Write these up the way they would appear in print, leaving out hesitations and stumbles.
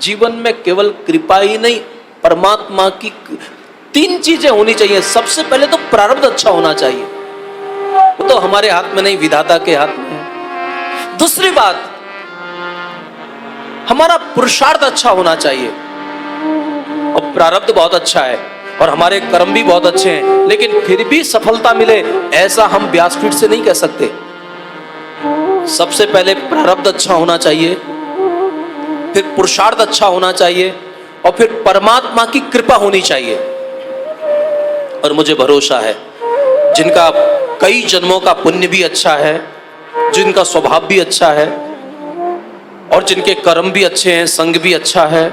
जीवन में केवल कृपा ही नहीं, परमात्मा की 3 चीजें होनी चाहिए। सबसे पहले तो प्रारब्ध अच्छा होना चाहिए, वो तो हमारे हाथ में नहीं, विधाता के हाथ में है। दूसरी बात, हमारा पुरुषार्थ अच्छा होना चाहिए। और प्रारब्ध बहुत अच्छा है और हमारे कर्म भी बहुत अच्छे हैं, लेकिन फिर भी सफलता मिले ऐसा हम व्यासपीठ से नहीं कह सकते। सबसे पहले प्रारब्ध अच्छा होना चाहिए, फिर पुरुषार्थ अच्छा होना चाहिए, और फिर परमात्मा की कृपा होनी चाहिए। और मुझे भरोसा है जिनका कई जन्मों का पुण्य भी अच्छा है, जिनका स्वभाव भी अच्छा है, और जिनके कर्म भी अच्छे हैं, संग भी अच्छा है,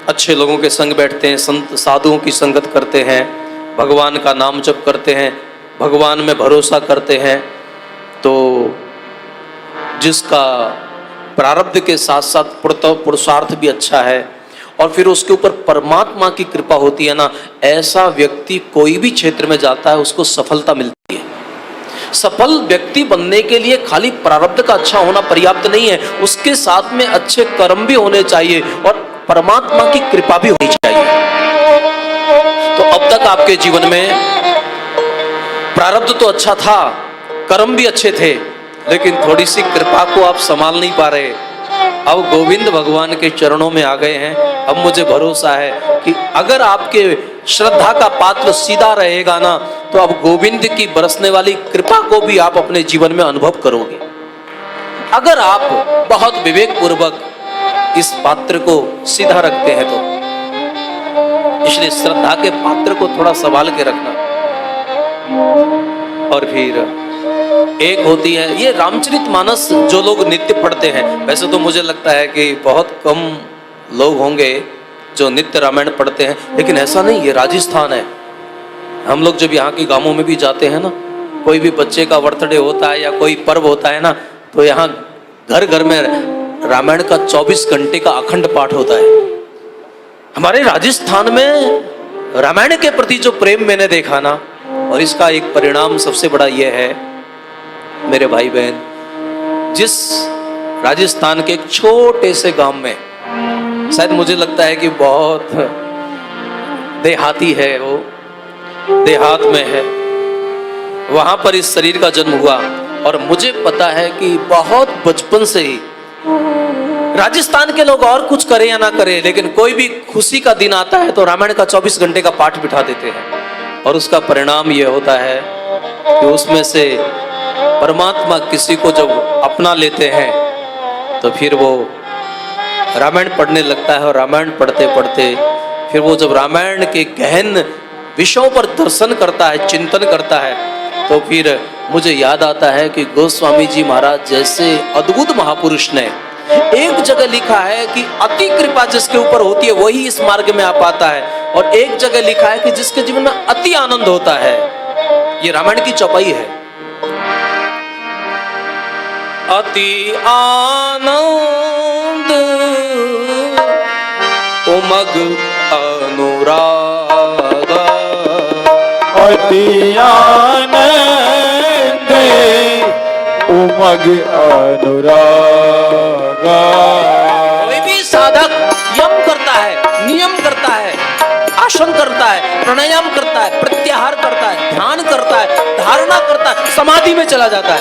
अच्छे लोगों के संग बैठते हैं, संत साधुओं की संगत करते हैं, भगवान का नाम जप करते हैं, भगवान में भरोसा करते हैं, तो जिसका प्रारब्ध के साथ साथ पुरुषार्थ भी अच्छा है और फिर उसके ऊपर परमात्मा की कृपा होती है ना, ऐसा व्यक्ति कोई भी क्षेत्र में जाता है उसको सफलता मिलती है। सफल व्यक्ति बनने के लिए खाली प्रारब्ध का अच्छा होना पर्याप्त नहीं है, उसके साथ में अच्छे कर्म भी होने चाहिए और परमात्मा की कृपा भी होनी चाहिए। तो अब तक आपके जीवन में प्रारब्ध तो अच्छा था, कर्म भी अच्छे थे, लेकिन थोड़ी सी कृपा को आप संभाल नहीं पा रहे। अब गोविंद भगवान के चरणों में आ गए हैं। अब मुझे भरोसा है कि अगर आपके श्रद्धा का पात्र सीधा रहेगा ना, तो अब गोविंद की बरसने वाली कृपा को भी आप अपने जीवन में अनुभव करोगे। अगर आप बहुत विवेक पूर्वक इस पात्र को सीधा रखते हैं तो, इसलिए श्रद्धा के पात्र को थोड़ा संभाल के रखना। और फिर एक होती है ये रामचरितमानस, जो लोग नित्य पढ़ते हैं, वैसे तो मुझे लगता है कि बहुत कम लोग होंगे जो नित्य रामायण पढ़ते हैं, लेकिन ऐसा नहीं, ये राजस्थान है। हम लोग जब यहाँ के गांवों में भी जाते हैं ना, कोई भी बच्चे का बर्थडे होता है या कोई पर्व होता है ना, तो यहाँ घर घर में रामायण का 24 घंटे का अखंड पाठ होता है। हमारे राजस्थान में रामायण के प्रति जो प्रेम मैंने देखा ना, और इसका एक परिणाम सबसे बड़ा यह है मेरे भाई बहन, जिस राजस्थान के एक छोटे से गांव में, शायद मुझे लगता है कि बहुत देहाती है, वो देहात में है, वहां पर इस शरीर का जन्म हुआ। और मुझे पता है कि बहुत बचपन से ही राजस्थान के लोग और कुछ करें या ना करें, लेकिन कोई भी खुशी का दिन आता है तो रामायण का 24 घंटे का पाठ बिठा देते हैं। और उसका परिणाम यह होता है कि उसमें से परमात्मा किसी को जब अपना लेते हैं तो फिर वो रामायण पढ़ने लगता है, और रामायण पढ़ते पढ़ते फिर वो जब रामायण के गहन विषयों पर दर्शन करता है, चिंतन करता है, तो फिर मुझे याद आता है कि गोस्वामी जी महाराज जैसे अद्भुत महापुरुष ने एक जगह लिखा है कि अति कृपा जिसके ऊपर होती है वही इस मार्ग में आ पाता है, और एक जगह लिखा है कि जिसके जीवन में अति आनंद होता है। ये रामायण की चौपाई है। अति आनंद उमग अनुराग, अति आनंद उमग अनुराग। कोई भी साधक यम करता है, नियम करता है, आसन करता है, प्राणायाम करता है, प्रत्याहार करता है, ध्यान करता है, धारणा करता है, समाधि में चला जाता है।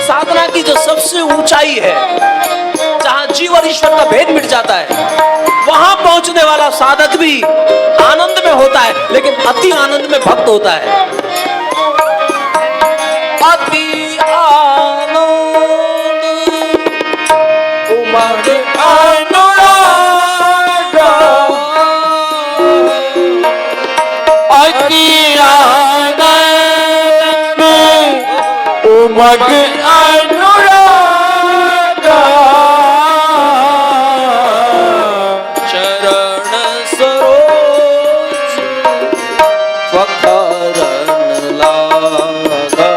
साधना की जो सबसे ऊंचाई है, जहां जीव और ईश्वर का भेद मिट जाता है, वहां पहुंचने वाला साधक भी आनंद में होता है, लेकिन अति आनंद में भक्त होता है। अति आनंद उमग अनुराग, अति आनंद उमग अनुराग। चरण सरोज फखरन लागा,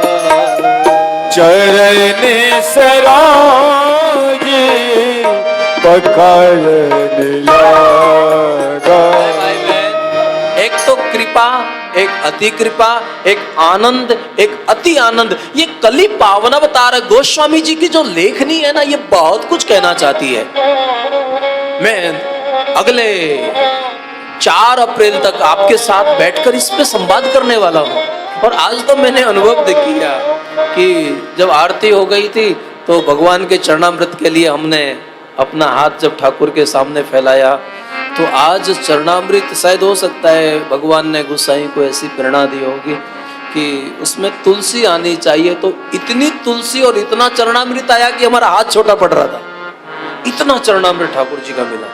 चरण सरोज फखरन लागा। एक तो कृपा, एक अति कृपा, एक आनंद, एक अति आनंद। ये कली पावन अवतार गोस्वामी जी की जो लेखनी है ना, ये बहुत कुछ कहना चाहती है। मैं अगले 4 अप्रैल तक आपके साथ बैठकर इस पे संवाद करने वाला हूँ। और आज तो मैंने अनुभव किया कि जब आरती हो गई थी तो भगवान के चरणामृत के लिए हमने अपना हाथ जब ठाकुर के सामने फैलाया, तो आज चरणामृत शायद हो सकता है भगवान ने गोसाई को ऐसी प्रेरणा दी होगी कि उसमें तुलसी आनी चाहिए, तो इतनी तुलसी और इतना चरणामृत आया कि हमारा हाथ छोटा पड़ रहा था। इतना चरणामृत ठाकुर जी का मिला।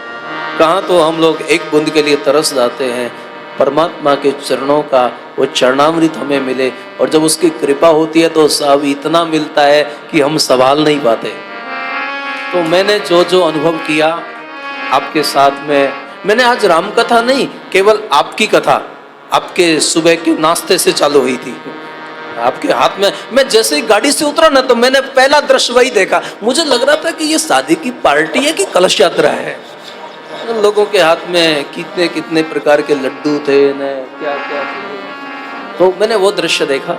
कहाँ तो हम लोग एक बूंद के लिए तरस जाते हैं, परमात्मा के चरणों का वो चरणामृत हमें मिले, और जब उसकी कृपा होती है तो सब इतना मिलता है कि हम संभाल नहीं पाते। तो मैंने जो जो अनुभव किया आपके साथ में, मैंने आज राम कथा नहीं, केवल आपकी कथा आपके सुबह के नाश्ते से चालू हुई थी। आपके हाथ में, मैं जैसे ही गाड़ी से उतरा ना तो मैंने पहला दृश्य वही देखा। मुझे लग रहा था कि ये शादी की पार्टी है कि कलश यात्रा है। लोगों के हाथ में कितने कितने प्रकार के लड्डू थे न, क्या क्या थे। तो मैंने वो दृश्य देखा,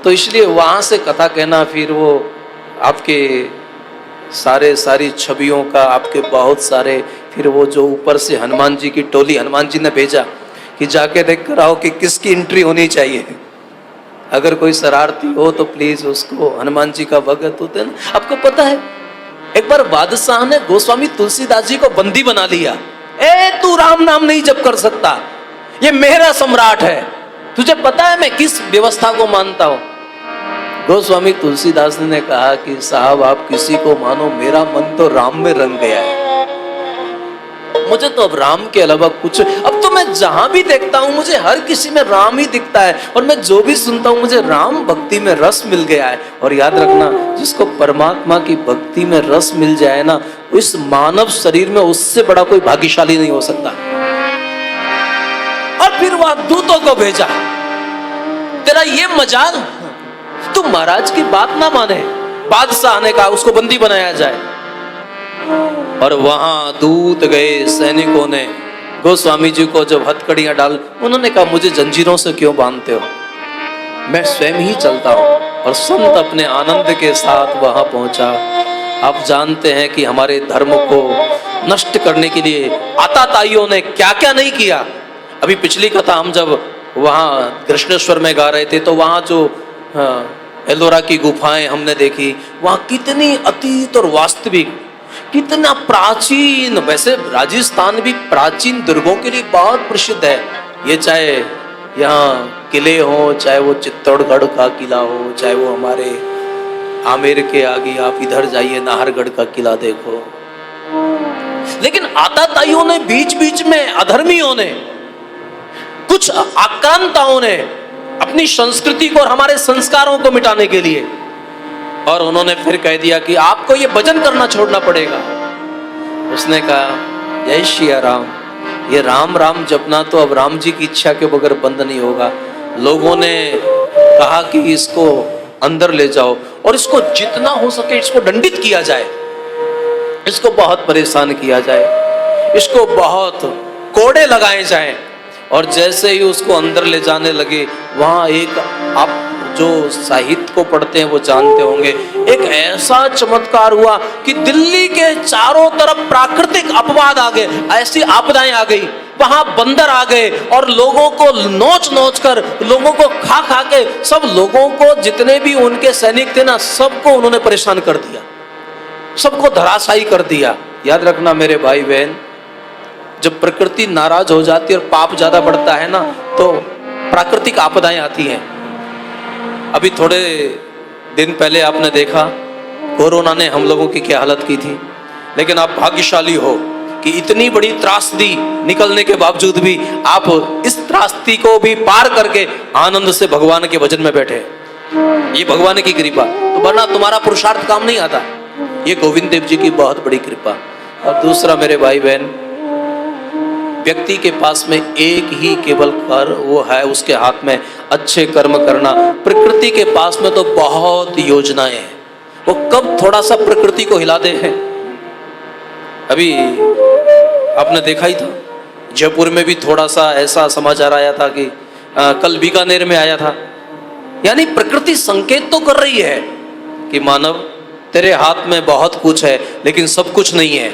तो इसलिए वहां से कथा कहना, फिर वो आपके सारी छवियों का, आपके बहुत सारे, फिर वो जो ऊपर से हनुमान जी की टोली, हनुमान जी ने भेजा कि जाके देख कर आओ कि किसकी एंट्री होनी चाहिए। अगर कोई शरारती हो तो प्लीज उसको, हनुमान जी का भगत होते हैं ना। आपको पता है एक बार बादशाह ने गोस्वामी तुलसीदास जी को बंदी बना लिया। ए तू राम नाम नहीं जप कर सकता, ये मेरा सम्राट है, तुझे पता है मैं किस व्यवस्था को मानता हूं। गोस्वामी तुलसीदास ने कहा कि साहब आप किसी को मानो, मेरा मन तो राम में रंग गया है। मुझे तो अब राम के अलावा कुछ, अब तो मैं जहां भी देखता हूं मुझे हर किसी में राम ही दिखता है, और मैं जो भी सुनता हूं मुझे राम भक्ति में रस मिल गया है। और याद रखना, जिसको परमात्मा की भक्ति में रस मिल जाए ना, इस मानव शरीर में उससे बड़ा कोई भाग्यशाली नहीं हो सकता। और फिर वह दूतों को भेजा, तेरा ये मजाल, तू महाराज की बात ना माने, बादशाह ने कहा उसको बंदी बनाया जाए। और वहां दूत गए, सैनिकों ने गोस्वामी जी को जब हथकड़ियां डाल, उन्होंने कहा मुझे जंजीरों से क्यों बांधते हो, मैं स्वयं ही चलता हूं। और संत अपने आनंद के साथ वहां पहुंचा। आप जानते हैं कि हमारे धर्म को नष्ट करने के लिए आताताइयों ने क्या क्या नहीं किया। अभी पिछली कथा हम जब वहां कृष्णेश्वर में गा रहे थे, तो वहां जो एलोरा की गुफाएं हमने देखी, वहां कितनी अतीत और वास्तविक, कितना प्राचीन। वैसे राजस्थान भी प्राचीन दुर्गों के लिए बहुत प्रसिद्ध है। ये चाहे यहाँ किले हो, चाहे वो चित्तौड़गढ़ का किला हो, चाहे वो हमारे आमेर के आगे आप इधर जाइए नाहरगढ़ का किला देखो। लेकिन आताताइयों ने, बीच बीच में अधर्मियों ने, कुछ आक्रांताओं ने अपनी संस्कृति को और हमारे संस्कारों को मिटाने के लिए, और उन्होंने फिर कह दिया कि आपको ये भजन करना छोड़ना पड़ेगा। उसने कहा जय श्री राम, ये राम राम जपना तो अब राम जी की इच्छा के बगैर बंद नहीं होगा। लोगों ने कहा कि इसको अंदर ले जाओ और इसको जितना हो सके इसको दंडित किया जाए, इसको बहुत परेशान किया जाए, इसको बहुत कोड़े लगाए जाएं। और जैसे ही उसको अंदर ले जाने लगे, वहां एक, आप जो साहित्य को पढ़ते हैं वो जानते होंगे, एक ऐसा चमत्कार हुआ कि दिल्ली के चारों तरफ प्राकृतिक अपवाद आ गए, ऐसी आपदाएं आ गई। वहां बंदर आ गए और लोगों को नोच नोच कर, लोगों को खा खा के, सब लोगों को, जितने भी उनके सैनिक थे ना, सबको उन्होंने परेशान कर दिया, सबको धराशायी कर दिया। याद रखना मेरे भाई बहन, जब प्रकृति नाराज हो जाती है और पाप ज्यादा बढ़ता है ना, तो प्राकृतिक आपदाएं आती हैं। अभी थोड़े दिन पहले आपने देखा कोरोना ने हम लोगों की क्या हालत की थी। लेकिन आप भाग्यशाली हो कि इतनी बड़ी त्रासदी निकलने के बावजूद भी आप इस त्रासदी को भी पार करके आनंद से भगवान के भजन में बैठे। ये भगवान की कृपा, तो वरना तुम्हारा पुरुषार्थ काम नहीं आता। ये गोविंद देव जी की बहुत बड़ी कृपा। और दूसरा मेरे भाई बहन, व्यक्ति के पास में एक ही केवल कर वो है, उसके हाथ में अच्छे कर्म करना। प्रकृति के पास में तो बहुत योजनाएं हैं, वो कब थोड़ा सा प्रकृति को हिला दे हैं। अभी आपने देखा ही था, जयपुर में भी थोड़ा सा ऐसा समाचार आया था कि कल बीकानेर में आया था। यानी प्रकृति संकेत तो कर रही है कि मानव तेरे हाथ में बहुत कुछ है, लेकिन सब कुछ नहीं है।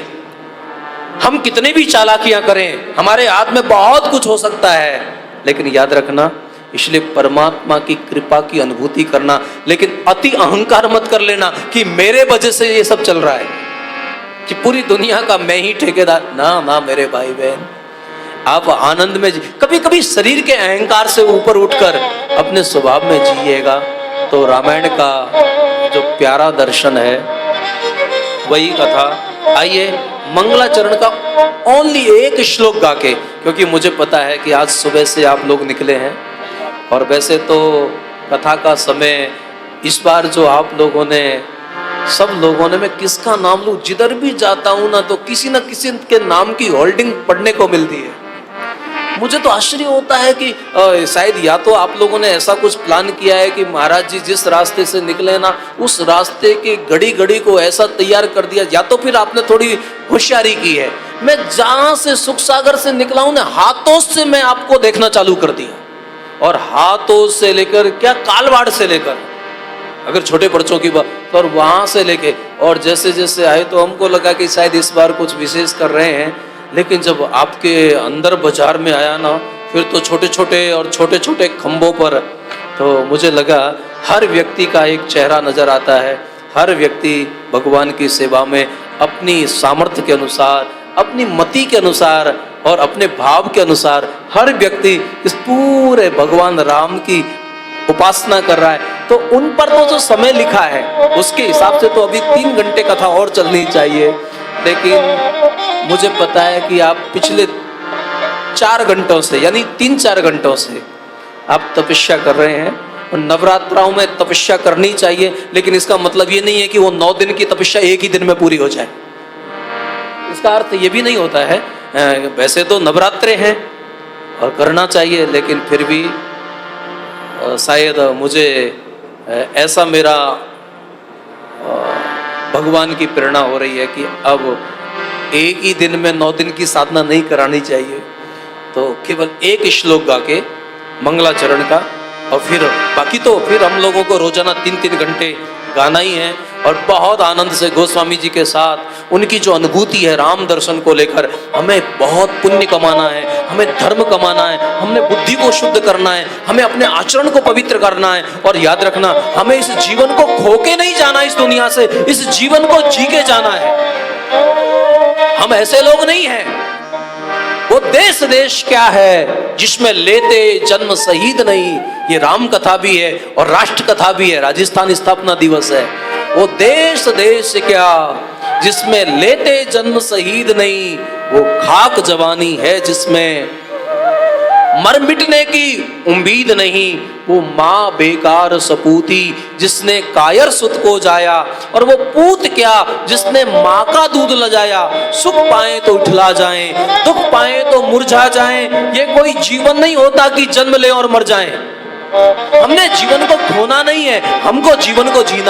हम कितने भी चालाकियां करें, हमारे हाथ में बहुत कुछ हो सकता है, लेकिन याद रखना, इसलिए परमात्मा की कृपा की अनुभूति करना, लेकिन अति अहंकार मत कर लेना कि मेरे वजह से ये सब चल रहा है, कि पूरी दुनिया का मैं ही ठेकेदार। ना ना मेरे भाई बहन, आप आनंद में कभी कभी शरीर के अहंकार से ऊपर उठकर अपने स्वभाव में जिएगा तो रामायण का जो प्यारा दर्शन है वही कथा। आइए मंगलाचरण का ओनली एक श्लोक गा के, क्योंकि मुझे पता है कि आज सुबह से आप लोग निकले हैं, और वैसे तो कथा का समय इस बार जो आप लोगों ने, सब लोगों ने, मैं किसका नाम लूं, जिधर भी जाता हूं ना तो किसी न किसी के नाम की होल्डिंग पढ़ने को मिलती है। मुझे तो आश्चर्य होता है कि शायद या तो आप लोगों ने ऐसा कुछ प्लान किया है कि महाराज जी जिस रास्ते से निकले ना उस रास्ते की घड़ी घड़ी को ऐसा तैयार कर दिया, या तो फिर आपने थोड़ी होशियारी की है। मैं जहां से सुख सागर से निकला हूं ना, हाथों से मैं आपको देखना चालू कर दिया, और हाथों से लेकर क्या कालवाड़ से लेकर, अगर छोटे बच्चों की बात, तो और वहां से लेके, और जैसे जैसे आए तो हमको लगा कि शायद इस बार कुछ विशेष कर रहे हैं, लेकिन जब आपके अंदर बाजार में आया ना, फिर तो छोटे छोटे और छोटे छोटे खंभों पर, तो मुझे लगा हर व्यक्ति का एक चेहरा नजर आता है। हर व्यक्ति भगवान की सेवा में अपनी सामर्थ्य के अनुसार, अपनी मति के अनुसार और अपने भाव के अनुसार हर व्यक्ति इस पूरे भगवान राम की उपासना कर रहा है। तो उन पर तो जो समय लिखा है उसके हिसाब से तो अभी 3 घंटे कथा और चलनी चाहिए, लेकिन मुझे पता है कि आप पिछले 4 घंटों से, यानी 3-4 घंटों से आप तपस्या कर रहे हैं, और नवरात्राओं में तपस्या करनी चाहिए, लेकिन इसका मतलब ये नहीं है कि वो 9 दिन की तपस्या एक ही दिन में पूरी हो जाए। इसका अर्थ ये भी नहीं होता है। वैसे तो नवरात्रे हैं और करना चाहिए, लेकिन फिर भी शायद मुझे ऐसा मेरा भगवान की प्रेरणा हो रही है कि अब एक ही दिन में 9 दिन की साधना नहीं करानी चाहिए, तो केवल एक श्लोक गा के मंगलाचरण का, और फिर बाकी तो फिर हम लोगों को रोजाना 3-3 घंटे गाना ही है, और बहुत आनंद से गोस्वामी जी के साथ उनकी जो अनुभूति है राम दर्शन को लेकर, हमें बहुत पुण्य कमाना है, हमें धर्म कमाना है, हमने बुद्धि को शुद्ध करना है, हमें अपने आचरण को पवित्र करना है, और याद रखना हमें इस जीवन को खो के नहीं जाना, इस दुनिया से इस जीवन को जी के जाना है। हम ऐसे लोग नहीं हैं। वो देश देश क्या है जिसमें लेते जन्म शहीद नहीं, ये राम कथा भी है और राष्ट्र कथा भी है, राजस्थान स्थापना दिवस है। वो देश देश क्या जिसमें लेते जन्म शहीद नहीं, वो खाक जवानी है जिसमें मर मिटने की उम्मीद नहीं, वो माँ बेकार सपूती जिसने कायर सुत को जाया, और वो पूत क्या जिसने माँ का दूध लजाया। सुख पाए तो उठला जाएं, दुख पाए तो मुरझा जाएं, ये कोई जीवन नहीं होता कि जन्म ले और मर जाएं। हमने जीवन को खोना नहीं है, हमको जीवन को जीना